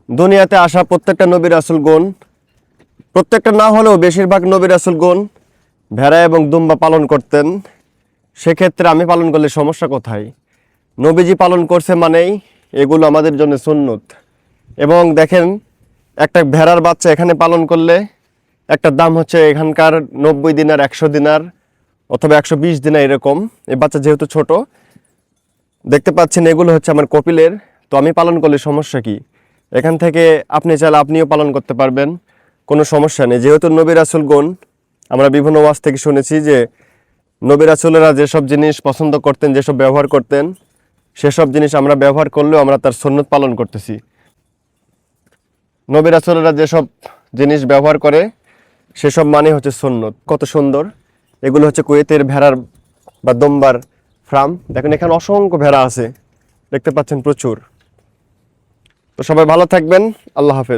দুনিয়াতে আসা প্রত্যেকটা নবী রাসূলগণ, প্রত্যেকটা না হলেও বেশিরভাগ নবী রাসূলগণ ভেড়া এবং দুম্বা পালন করতেন। সেক্ষেত্রে আমি পালন করলে সমস্যা কোথায়? নবীজি পালন করছে মানেই এগুলো আমাদের জন্য সুন্নত। এবং দেখেন, একটা ভেড়ার বাচ্চা এখানে পালন করলে একটা দাম হচ্ছে এখানকার 90 দিনার, 100 দিনার অথবা 120 দিনার এরকম। এই বাচ্চা যেহেতু ছোট, দেখতে পাচ্ছেন এগুলো হচ্ছে আমার কপিলের। তো আমি পালন করলে সমস্যা কি? এখান থেকে আপনি চাইলে আপনিও পালন করতে পারবেন, কোনো সমস্যা নেই। যেহেতু নবী রাসূলগণ, আমরা বিভিন্ন ওয়াজ থেকে শুনেছি যে নবী রাসূলেরা যেসব জিনিস পছন্দ করতেন, যেসব ব্যবহার করতেন, সেসব জিনিস আমরা ব্যবহার করলেও আমরা তার সুন্নত পালন করতেছি। নবী রাসূলেরা যেসব জিনিস ব্যবহার করে সেসব মানে হচ্ছে সুন্নত। কত সুন্দর! এগুলো হচ্ছে কুয়েতের ভেড়ার বা দম্বার ফার্ম। দেখেন এখানে অসংখ্য ভেড়া আছে, দেখতে পাচ্ছেন প্রচুর। তো সবাই ভালো থাকবেন। আল্লাহ হাফেজ।